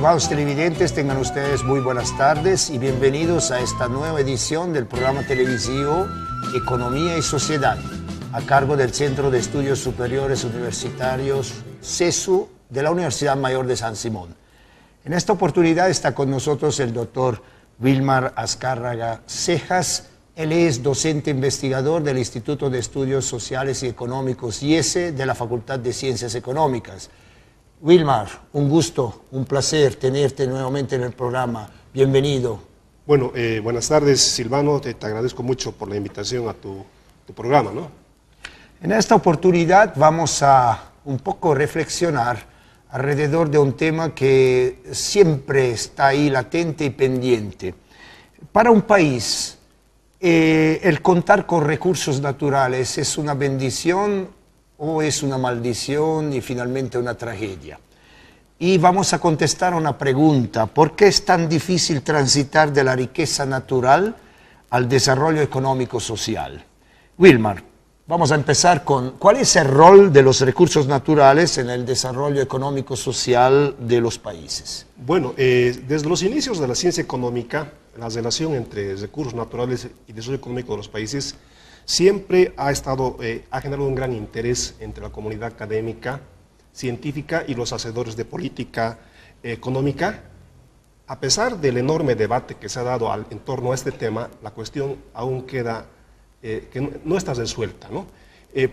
Estimados televidentes, tengan ustedes muy buenas tardes y bienvenidos a esta nueva edición del programa televisivo Economía y Sociedad, a cargo del Centro de Estudios Superiores Universitarios, CESU, de la Universidad Mayor de San Simón. En esta oportunidad está con nosotros el doctor Wilmar Azcárraga Cejas. Él es docente investigador del Instituto de Estudios Sociales y Económicos, IESE, de la Facultad de Ciencias Económicas. Wilmar, un gusto, un placer tenerte nuevamente en el programa. Bienvenido. Bueno, buenas tardes, Silvano. Te agradezco mucho por la invitación a tu programa, ¿no? En esta oportunidad vamos a un poco reflexionar alrededor de un tema que siempre está ahí latente y pendiente. Para un país, el contar con recursos naturales es una bendición o es una maldición y finalmente una tragedia. Y vamos a contestar a una pregunta: ¿por qué es tan difícil transitar de la riqueza natural al desarrollo económico-social? Wilmar, vamos a empezar con ¿cuál es el rol de los recursos naturales en el desarrollo económico-social de los países? Bueno, desde los inicios de la ciencia económica, la relación entre recursos naturales y desarrollo económico de los países siempre ha generado un gran interés entre la comunidad académica, científica y los hacedores de política económica. A pesar del enorme debate que se ha dado en torno a este tema, la cuestión aún queda, que no está resuelta, ¿no?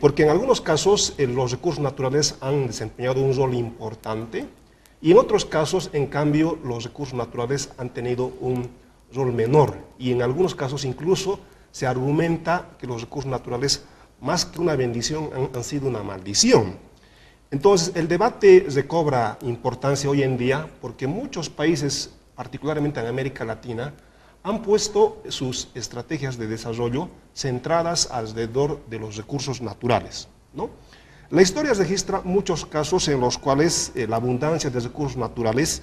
Porque en algunos casos los recursos naturales han desempeñado un rol importante y en otros casos, en cambio, los recursos naturales han tenido un rol menor y en algunos casos incluso se argumenta que los recursos naturales, más que una bendición, han sido una maldición. Entonces, el debate recobra importancia hoy en día porque muchos países, particularmente en América Latina, han puesto sus estrategias de desarrollo centradas alrededor de los recursos naturales, ¿no? La historia registra muchos casos en los cuales la abundancia de recursos naturales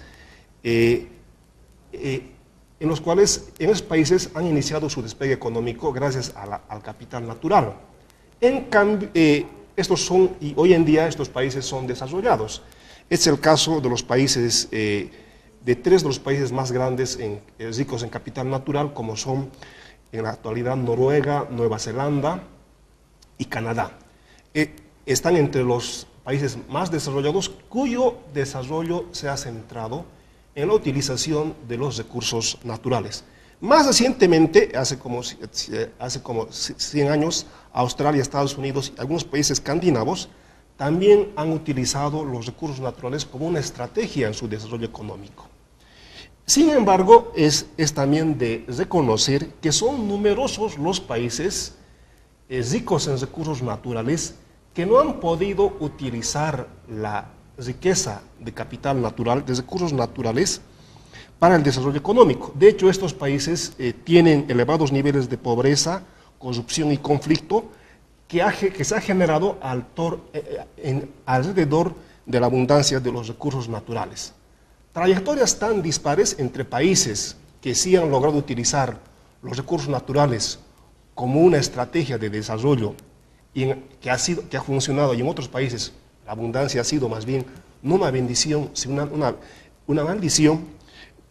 en los cuales en esos países han iniciado su despegue económico gracias al capital natural. En cambio, y hoy en día estos países son desarrollados. Es el caso de los países, de tres de los países más grandes ricos en capital natural, como son en la actualidad Noruega, Nueva Zelanda y Canadá. Están entre los países más desarrollados cuyo desarrollo se ha centrado en la utilización de los recursos naturales. Más recientemente, hace como 100 años, Australia, Estados Unidos y algunos países escandinavos también han utilizado los recursos naturales como una estrategia en su desarrollo económico. Sin embargo, es también de reconocer que son numerosos los países ricos en recursos naturales que no han podido utilizar la riqueza de capital natural, de recursos naturales, para el desarrollo económico. De hecho, estos países tienen elevados niveles de pobreza, corrupción y conflicto que se ha generado alrededor de la abundancia de los recursos naturales. Trayectorias tan dispares entre países que sí han logrado utilizar los recursos naturales como una estrategia de desarrollo que ha funcionado, y en otros países la abundancia ha sido más bien no una bendición, sino una maldición,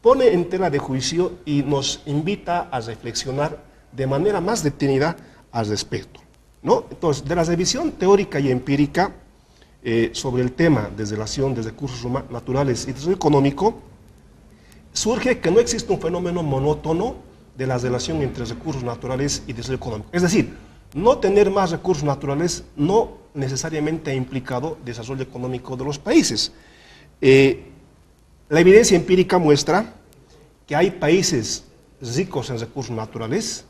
pone en tela de juicio y nos invita a reflexionar de manera más detenida al respecto, ¿no? Entonces, de la revisión teórica y empírica sobre el tema de relación de recursos naturales y desarrollo económico, surge que no existe un fenómeno monótono de la relación entre recursos naturales y desarrollo económico. Es decir, no tener más recursos naturales no necesariamente ha implicado desarrollo económico de los países. La evidencia empírica muestra que hay países ricos en recursos naturales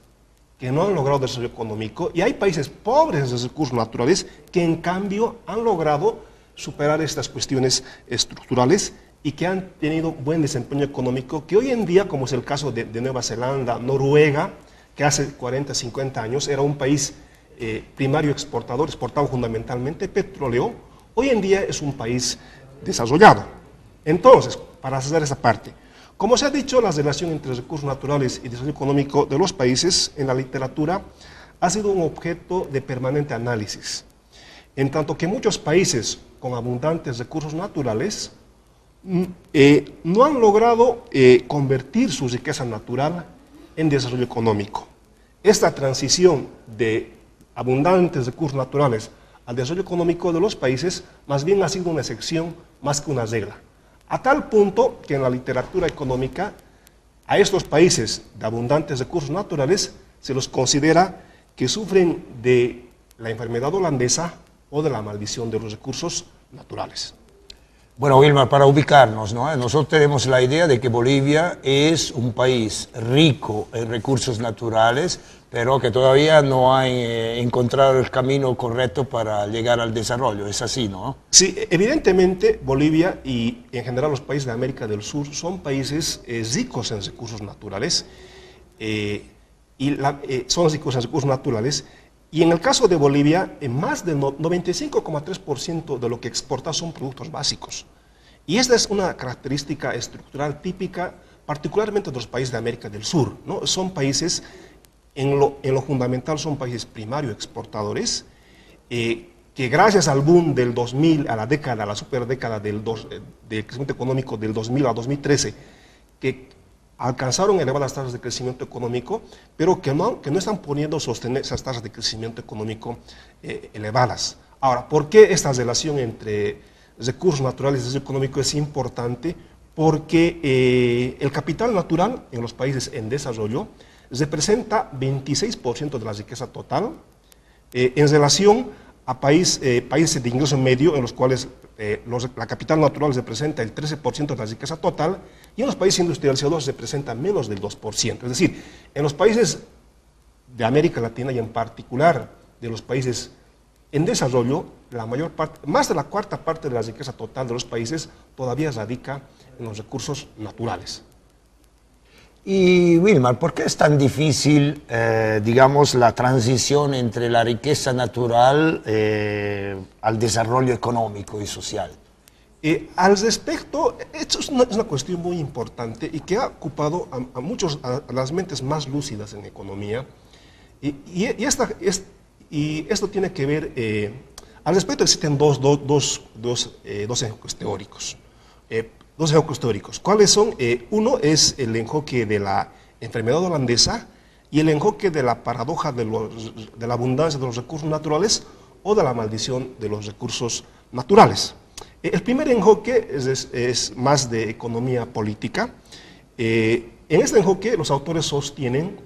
que no han logrado desarrollo económico y hay países pobres en recursos naturales que en cambio han logrado superar estas cuestiones estructurales y que han tenido buen desempeño económico, que hoy en día, como es el caso de Nueva Zelanda, Noruega, que hace 40, 50 años era un país primario exportador, exportaba fundamentalmente petróleo, hoy en día es un país desarrollado. Entonces, para hacer esa parte, como se ha dicho, la relación entre recursos naturales y desarrollo económico de los países en la literatura ha sido un objeto de permanente análisis, en tanto que muchos países con abundantes recursos naturales no han logrado convertir su riqueza natural en desarrollo económico. Esta transición de abundantes recursos naturales al desarrollo económico de los países más bien ha sido una excepción más que una regla. A tal punto que en la literatura económica a estos países de abundantes recursos naturales se los considera que sufren de la enfermedad holandesa o de la maldición de los recursos naturales. Bueno, Wilmar, para ubicarnos, ¿no? Nosotros tenemos la idea de que Bolivia es un país rico en recursos naturales, pero que todavía no ha encontrado el camino correcto para llegar al desarrollo. Es así, ¿no? Sí, evidentemente Bolivia y en general los países de América del Sur son países ricos en recursos naturales, son ricos en recursos naturales. Y en el caso de Bolivia, más del 95,3% de lo que exporta son productos básicos. Y esta es una característica estructural típica, particularmente de los países de América del Sur, ¿no? Son países, en lo fundamental, son países primario exportadores, que gracias al boom del 2000, a la década, a la superdécada del crecimiento económico del 2000 a 2013, que alcanzaron elevadas tasas de crecimiento económico, pero que no están pudiendo sostener esas tasas de crecimiento económico elevadas. Ahora, ¿por qué esta relación entre recursos naturales y desarrollo económico es importante? Porque el capital natural en los países en desarrollo representa 26% de la riqueza total, en relación a países de ingreso medio, en los cuales la capital natural representa el 13% de la riqueza total, y en los países industrializados representa menos del 2%. Es decir, en los países de América Latina y en particular de los países en desarrollo, la mayor parte, más de la cuarta parte de la riqueza total de los países todavía radica en los recursos naturales. Y Wilmar, ¿por qué es tan difícil, digamos, la transición entre la riqueza natural al desarrollo económico y social? Al respecto, esto es una cuestión muy importante y que ha ocupado a las mentes más lúcidas en economía. Y esto tiene que ver, al respecto existen dos enfoques teóricos. Dos enfoques teóricos. ¿Cuáles son? Uno es el enfoque de la enfermedad holandesa y el enfoque de la paradoja de la abundancia de los recursos naturales o de la maldición de los recursos naturales. El primer enfoque es más de economía política. En este enfoque los autores sostienen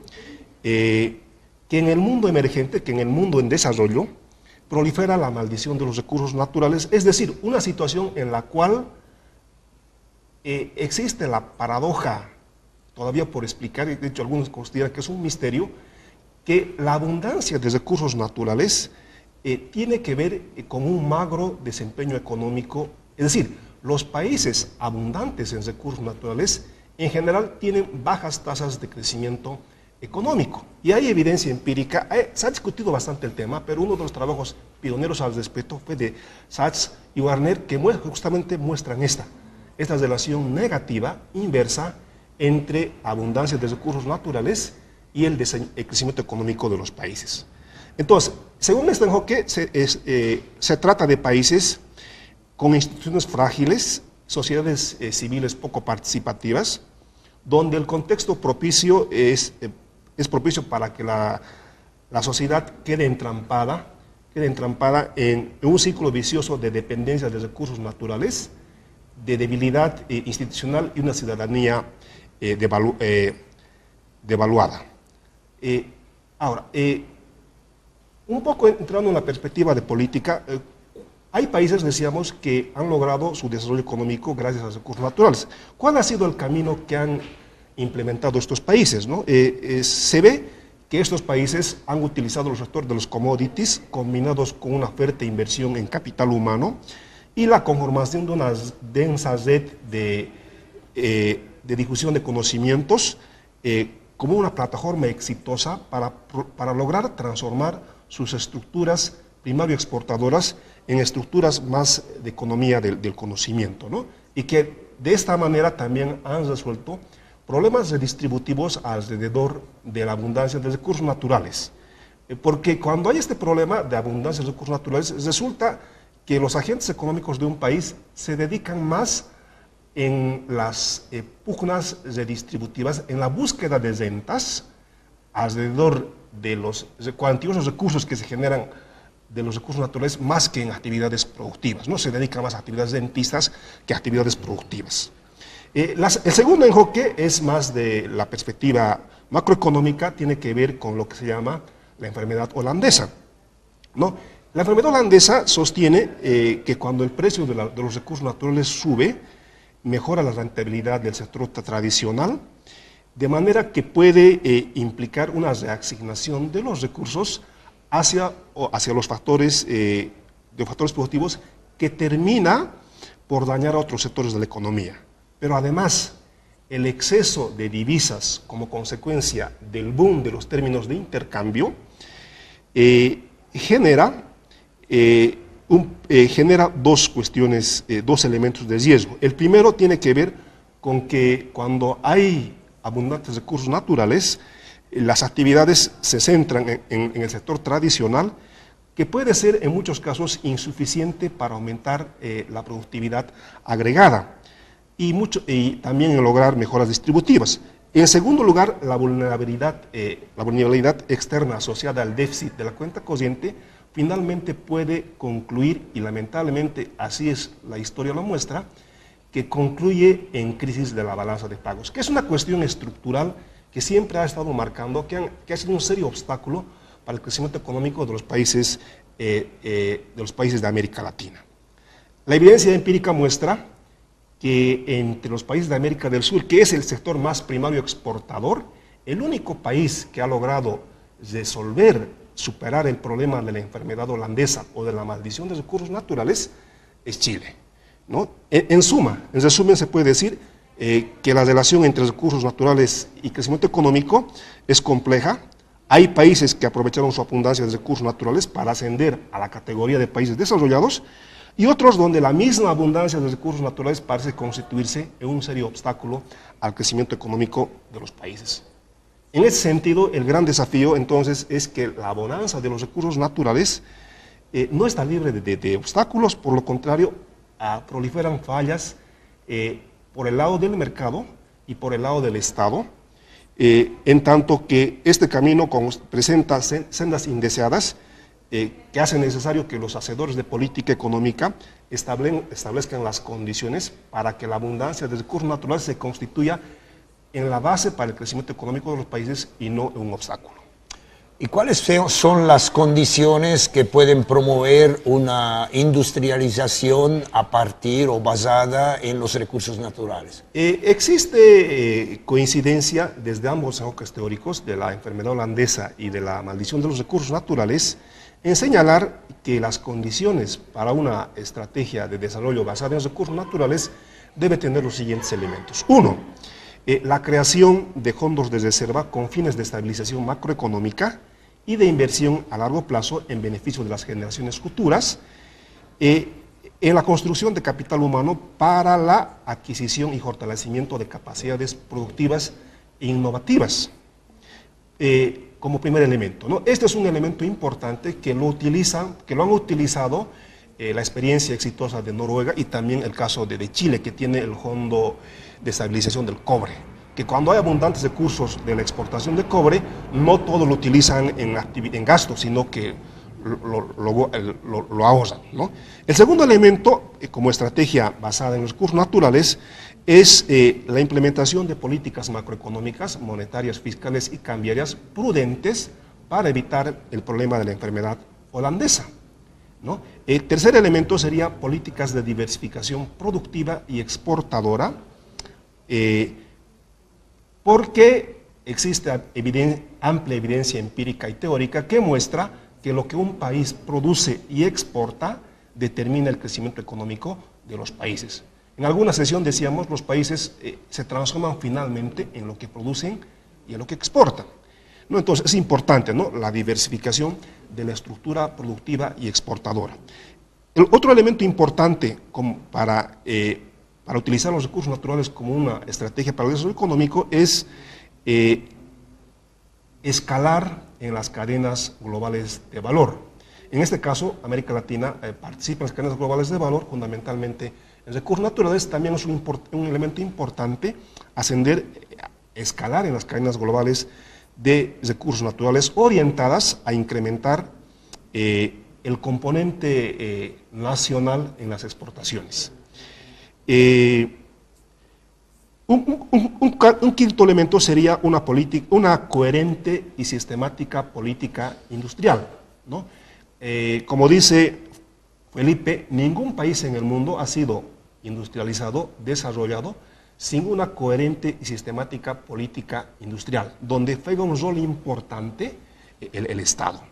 que en el mundo emergente, que en el mundo en desarrollo, prolifera la maldición de los recursos naturales, es decir, una situación en la cual existe la paradoja, todavía por explicar, y de hecho algunos consideran que es un misterio, que la abundancia de recursos naturales tiene que ver con un magro desempeño económico, es decir, los países abundantes en recursos naturales en general tienen bajas tasas de crecimiento económico. Y hay evidencia empírica, se ha discutido bastante el tema, pero uno de los trabajos pioneros al respecto fue de Sachs y Warner, que justamente muestran esta relación negativa, inversa, entre abundancia de recursos naturales y el crecimiento económico de los países. Entonces, según este enfoque, se trata de países con instituciones frágiles, sociedades civiles poco participativas, donde el contexto propicio es propicio para que la sociedad quede entrampada en un ciclo vicioso de dependencia de recursos naturales, de debilidad institucional y una ciudadanía devaluada. Ahora, un poco entrando en la perspectiva de política, hay países, decíamos, que han logrado su desarrollo económico gracias a los recursos naturales. ¿Cuál ha sido el camino que han implementado estos países, ¿no? Se ve que estos países han utilizado los sectores de los commodities combinados con una fuerte inversión en capital humano y la conformación de una densa red de difusión de conocimientos como una plataforma exitosa para lograr transformar sus estructuras primario exportadoras en estructuras más de economía del conocimiento, ¿no? Y que de esta manera también han resuelto problemas redistributivos alrededor de la abundancia de recursos naturales. Porque cuando hay este problema de abundancia de recursos naturales, resulta que los agentes económicos de un país se dedican más en las pugnas redistributivas, en la búsqueda de rentas alrededor de los cuantiosos recursos que se generan de los recursos naturales, más que en actividades productivas, ¿no? Se dedica más a actividades rentistas que a actividades productivas. El segundo enfoque es más de la perspectiva macroeconómica, tiene que ver con lo que se llama la enfermedad holandesa, ¿no? La enfermedad holandesa sostiene que cuando el precio de los recursos naturales sube, mejora la rentabilidad del sector tradicional, de manera que puede implicar una reasignación de los recursos hacia los factores, factores productivos, que termina por dañar a otros sectores de la economía. Pero además, el exceso de divisas como consecuencia del boom de los términos de intercambio genera dos cuestiones, dos elementos de riesgo. El primero tiene que ver con que cuando hay abundantes recursos naturales, las actividades se centran en el sector tradicional, que puede ser en muchos casos insuficiente para aumentar la productividad agregada y también en lograr mejoras distributivas. En segundo lugar, la vulnerabilidad externa asociada al déficit de la cuenta corriente finalmente puede concluir, y lamentablemente así es, la historia lo muestra, que concluye en crisis de la balanza de pagos, que es una cuestión estructural que siempre ha estado marcando, que ha sido un serio obstáculo para el crecimiento económico de los países de América Latina. La evidencia empírica muestra que entre los países de América del Sur, que es el sector más primario exportador, el único país que ha logrado superar el problema de la enfermedad holandesa o de la maldición de recursos naturales es Chile, ¿no? En resumen, se puede decir que la relación entre recursos naturales y crecimiento económico es compleja. Hay países que aprovecharon su abundancia de recursos naturales para ascender a la categoría de países desarrollados, y otros donde la misma abundancia de recursos naturales parece constituirse en un serio obstáculo al crecimiento económico de los países. En ese sentido, el gran desafío entonces es que la bonanza de los recursos naturales no está libre de obstáculos, por lo contrario, proliferan fallas por el lado del mercado y por el lado del Estado, en tanto que este camino presenta sendas indeseadas que hacen necesario que los hacedores de política económica establezcan las condiciones para que la abundancia de recursos naturales se constituya en la base para el crecimiento económico de los países y no un obstáculo. ¿Y cuáles son las condiciones que pueden promover una industrialización a partir o basada en los recursos naturales? Existe coincidencia desde ambos enfoques teóricos, de la enfermedad holandesa y de la maldición de los recursos naturales, en señalar que las condiciones para una estrategia de desarrollo basada en recursos naturales debe tener los siguientes elementos. Uno, la creación de fondos de reserva con fines de estabilización macroeconómica y de inversión a largo plazo en beneficio de las generaciones futuras, en la construcción de capital humano para la adquisición y fortalecimiento de capacidades productivas e innovativas, como primer elemento, ¿no? Este es un elemento importante que lo han utilizado la experiencia exitosa de Noruega y también el caso de Chile, que tiene el Fondo de Estabilización del Cobre, que cuando hay abundantes recursos de la exportación de cobre, no todo lo utilizan en gastos, sino que lo ahorran, ¿no? El segundo elemento, como estrategia basada en los recursos naturales, es la implementación de políticas macroeconómicas, monetarias, fiscales y cambiarias prudentes para evitar el problema de la enfermedad holandesa, ¿no? El tercer elemento sería políticas de diversificación productiva y exportadora, porque existe amplia evidencia empírica y teórica que muestra que lo que un país produce y exporta determina el crecimiento económico de los países. En alguna sesión decíamos, los países se transforman finalmente en lo que producen y en lo que exportan, ¿no? Entonces es importante, ¿no?, la diversificación de la estructura productiva y exportadora. El otro elemento importante para utilizar los recursos naturales como una estrategia para el desarrollo económico es escalar en las cadenas globales de valor. En este caso, América Latina participa en las cadenas globales de valor, fundamentalmente En recursos naturales también es un elemento importante escalar en las cadenas globales de recursos naturales orientadas a incrementar el componente nacional en las exportaciones. Un quinto elemento sería una coherente y sistemática política industrial, ¿no? Como dice Felipe, ningún país en el mundo ha sido industrializado, desarrollado, sin una coherente y sistemática política industrial, donde juega un rol importante el Estado.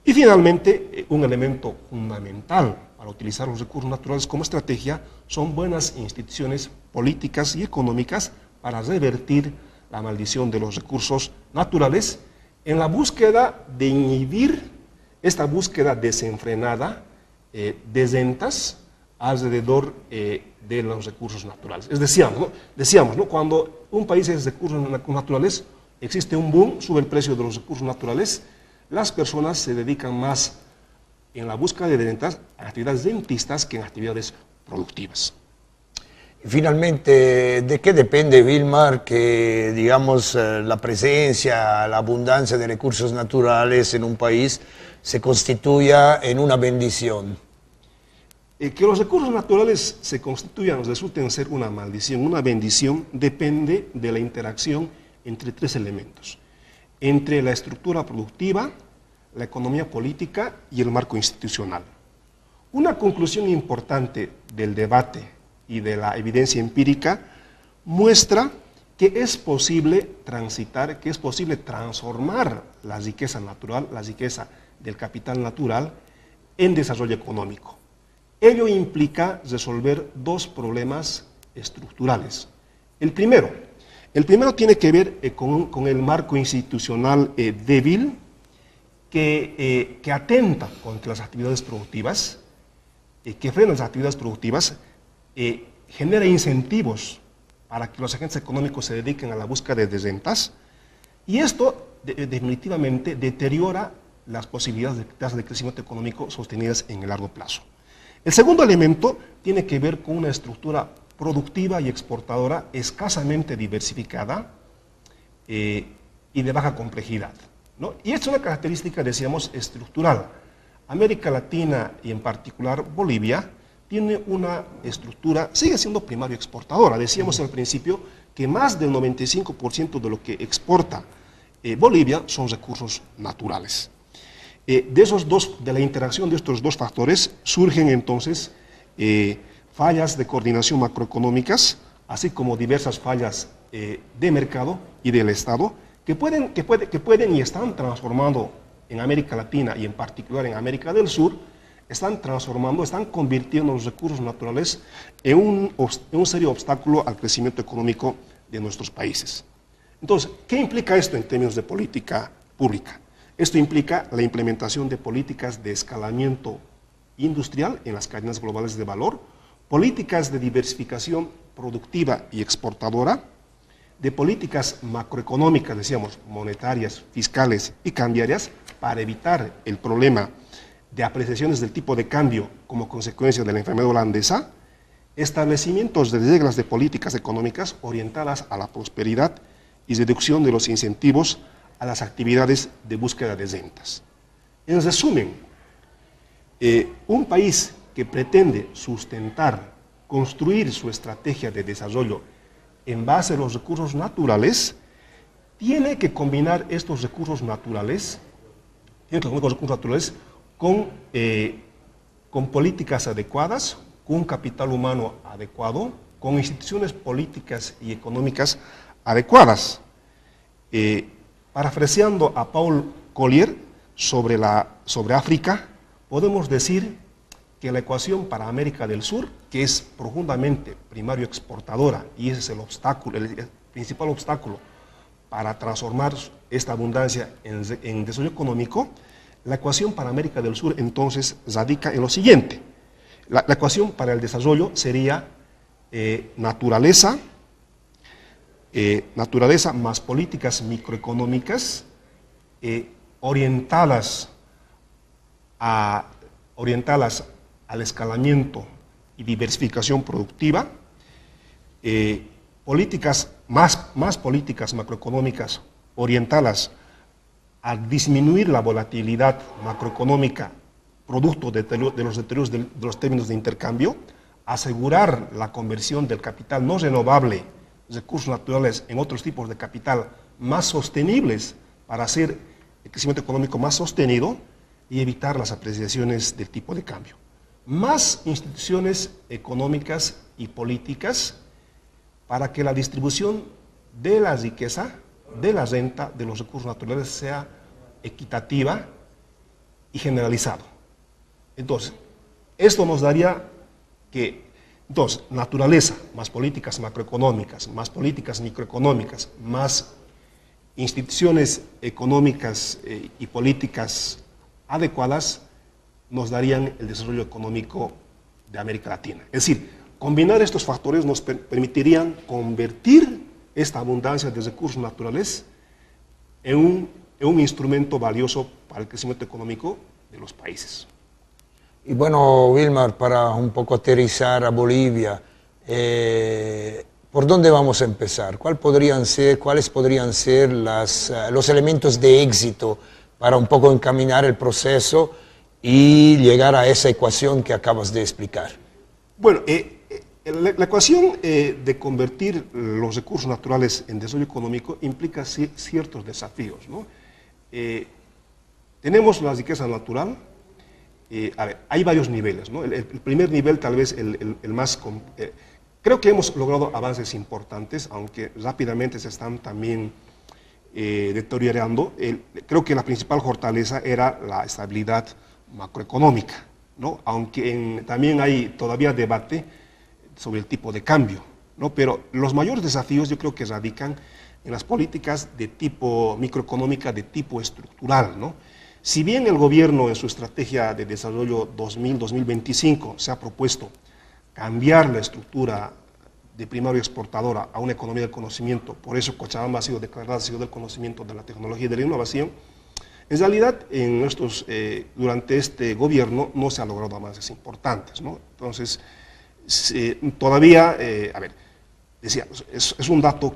Y finalmente, un elemento fundamental para utilizar los recursos naturales como estrategia son buenas instituciones políticas y económicas para revertir la maldición de los recursos naturales en la búsqueda de inhibir esta búsqueda desenfrenada de rentas alrededor de los recursos naturales. Decíamos, ¿no? Cuando un país es recursos naturales, existe un boom, sube el precio de los recursos naturales, las personas se dedican más en la búsqueda de rentas a actividades rentistas que en actividades productivas. Y finalmente, ¿de qué depende, Vilmar, que digamos la presencia, la abundancia de recursos naturales en un país se constituya en una bendición? Que los recursos naturales se constituyan, resulten ser una maldición, una bendición, depende de la interacción entre tres elementos: entre la estructura productiva, la economía política y el marco institucional. Una conclusión importante del debate y de la evidencia empírica muestra que es posible transitar, que es posible transformar la riqueza natural, la riqueza del capital natural, en desarrollo económico. Ello implica resolver dos problemas estructurales. El primero tiene que ver con el marco institucional débil que atenta contra las actividades productivas, que frena las actividades productivas, genera incentivos para que los agentes económicos se dediquen a la búsqueda de rentas, y esto definitivamente deteriora las posibilidades de tasas de crecimiento económico sostenidas en el largo plazo. El segundo elemento tiene que ver con una estructura productiva y exportadora escasamente diversificada y de baja complejidad, ¿no? Y esta es una característica, decíamos, estructural. América Latina y en particular Bolivia tiene una estructura, sigue siendo primario exportadora. Decíamos al principio que más del 95% de lo que exporta Bolivia son recursos naturales. De la interacción de estos dos factores surgen entonces fallas de coordinación macroeconómicas, así como diversas fallas de mercado y del Estado, que pueden y están transformando en América Latina y en particular en América del Sur, están convirtiendo los recursos naturales en un serio obstáculo al crecimiento económico de nuestros países. Entonces, ¿qué implica esto en términos de política pública? Esto implica la implementación de políticas de escalamiento industrial en las cadenas globales de valor, políticas de diversificación productiva y exportadora, de políticas macroeconómicas, decíamos, monetarias, fiscales y cambiarias, para evitar el problema de apreciaciones del tipo de cambio como consecuencia de la enfermedad holandesa, establecimientos de reglas de políticas económicas orientadas a la prosperidad y reducción de los incentivos a las actividades de búsqueda de rentas. En resumen, un país que pretende construir su estrategia de desarrollo en base a los recursos naturales, tiene que combinar estos recursos naturales con políticas adecuadas, con un capital humano adecuado, con instituciones políticas y económicas adecuadas. Parafraseando a Paul Collier sobre África, podemos decir que la ecuación para América del Sur, que es profundamente primario exportadora, y ese es el principal obstáculo para transformar esta abundancia en desarrollo económico, la ecuación para América del Sur entonces radica en lo siguiente. La ecuación para el desarrollo sería naturaleza más políticas microeconómicas orientadas al escalamiento y diversificación productiva, más políticas macroeconómicas orientadas a disminuir la volatilidad macroeconómica producto de los deterioros de los términos de intercambio, asegurar la conversión del capital no renovable, recursos naturales, en otros tipos de capital más sostenibles para hacer el crecimiento económico más sostenido y evitar las apreciaciones del tipo de cambio. Más instituciones económicas y políticas para que la distribución de la riqueza, de la renta, de los recursos naturales sea equitativa y generalizado. Entonces, esto nos daría que, naturaleza, más políticas macroeconómicas, más políticas microeconómicas, más instituciones económicas y políticas adecuadas, nos darían el desarrollo económico de América Latina. Es decir, combinar estos factores nos permitirían convertir esta abundancia de recursos naturales en un instrumento valioso para el crecimiento económico de los países. Y bueno, Wilmar, para un poco aterrizar a Bolivia, ¿por dónde vamos a empezar? ¿Cuáles podrían ser los elementos de éxito para un poco encaminar el proceso y llegar a esa ecuación que acabas de explicar? Bueno, la ecuación de convertir los recursos naturales en desarrollo económico implica ciertos desafíos, ¿no? Tenemos la riqueza natural. Hay varios niveles, ¿no? El primer nivel, tal vez el más... creo que hemos logrado avances importantes, aunque rápidamente se están también deteriorando. Creo que la principal fortaleza era la estabilidad macroeconómica, ¿no? Aunque también hay todavía debate sobre el tipo de cambio, ¿no? Pero los mayores desafíos yo creo que radican en las políticas de tipo microeconómica, de tipo estructural, ¿no? Si bien el gobierno en su estrategia de desarrollo 2000-2025 se ha propuesto cambiar la estructura de primario exportadora a una economía del conocimiento, por eso Cochabamba ha sido declarada ciudad del conocimiento, de la tecnología y de la innovación, en realidad durante este gobierno no se han logrado avances importantes, ¿no? Entonces, todavía, decía, es un dato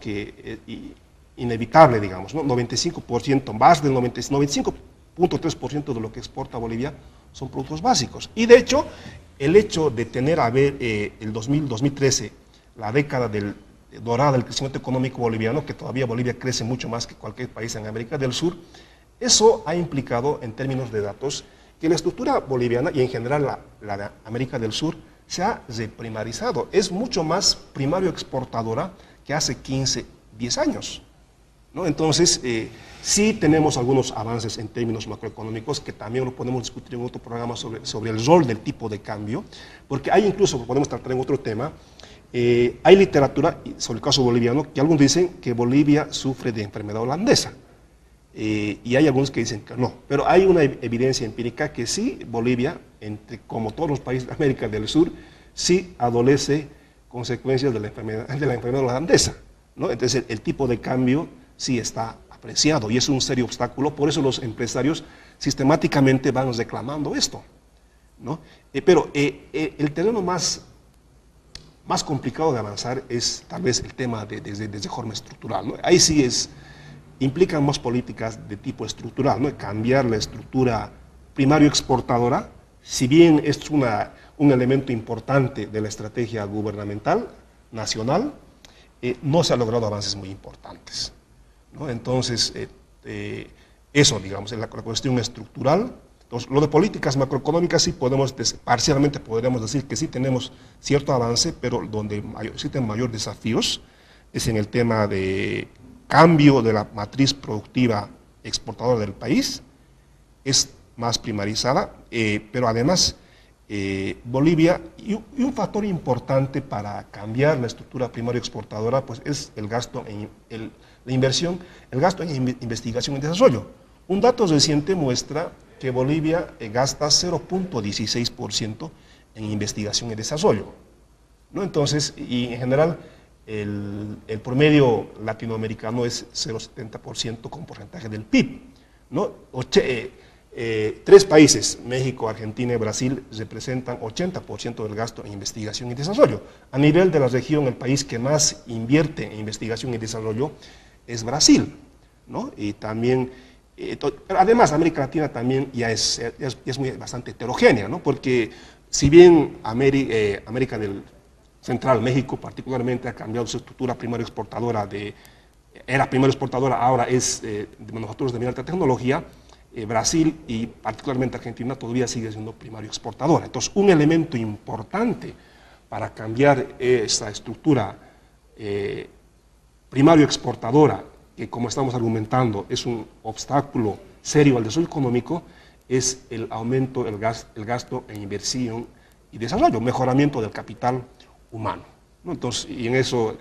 inevitable, digamos, ¿no? 95%, más del 95.3% de lo que exporta Bolivia son productos básicos. Y de hecho, el hecho de tener el 2013, la década dorada del crecimiento económico boliviano, que todavía Bolivia crece mucho más que cualquier país en América del Sur, eso ha implicado, en términos de datos, que la estructura boliviana y en general la de América del Sur se ha reprimarizado. Es mucho más primario exportadora que hace 15, 10 años, ¿no? Entonces, sí tenemos algunos avances en términos macroeconómicos que también lo podemos discutir en otro programa sobre el rol del tipo de cambio, porque hay incluso, podemos tratar en otro tema, hay literatura sobre el caso boliviano que algunos dicen que Bolivia sufre de enfermedad holandesa. Y hay algunos que dicen que no, pero hay una evidencia empírica que sí, Bolivia, como todos los países de América del Sur, sí adolece consecuencias de la enfermedad holandesa, ¿no? Entonces el tipo de cambio sí está apreciado y es un serio obstáculo, por eso los empresarios sistemáticamente van reclamando esto, ¿no? Pero el terreno más complicado de avanzar es tal vez el tema de forma estructural, ¿no? Ahí sí implican más políticas de tipo estructural, ¿no? Cambiar la estructura primario exportadora, si bien es un elemento importante de la estrategia gubernamental nacional, no se han logrado avances muy importantes, ¿no? Entonces, eso, digamos, es la cuestión estructural. Entonces, lo de políticas macroeconómicas sí parcialmente podríamos decir que sí tenemos cierto avance, pero donde existen mayores desafíos es en el tema de cambio de la matriz productiva exportadora del país, es más primarizada, pero además Bolivia, y un factor importante para cambiar la estructura primaria exportadora, pues es el gasto la inversión, el gasto en investigación y desarrollo. Un dato reciente muestra que Bolivia gasta 0.16% en investigación y desarrollo, ¿no? Entonces, y en general, el promedio latinoamericano es 0.70% como porcentaje del PIB, ¿no? Tres países, México, Argentina y Brasil, representan 80% del gasto en investigación y desarrollo. A nivel de la región, el país que más invierte en investigación y desarrollo es Brasil, ¿no? Y también, además, América Latina también ya es bastante heterogénea, ¿no? Porque si bien América del Central, México particularmente, ha cambiado su estructura primaria exportadora era primero exportadora, ahora es de manufacturas de muy alta tecnología, Brasil y particularmente Argentina todavía sigue siendo primario exportadora. Entonces, un elemento importante para cambiar esa estructura primario exportadora, que como estamos argumentando es un obstáculo serio al desarrollo económico, es el aumento del gasto en inversión y desarrollo, mejoramiento del capital humano, ¿no? Entonces, y en eso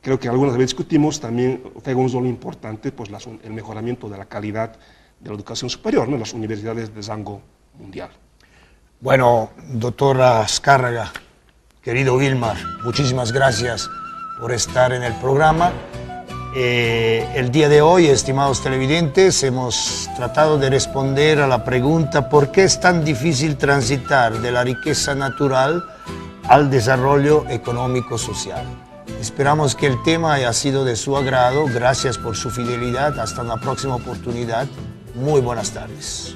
creo que algunas veces discutimos, también juega un rol importante pues, el mejoramiento de la calidad de la educación superior, ¿no? En las universidades de rango mundial. Bueno, doctora Azcárraga, querido Vilmar, muchísimas gracias por estar en el programa. El día de hoy, estimados televidentes, hemos tratado de responder a la pregunta ¿por qué es tan difícil transitar de la riqueza natural al desarrollo económico-social? Esperamos que el tema haya sido de su agrado. Gracias por su fidelidad. Hasta una próxima oportunidad. Muy buenas tardes.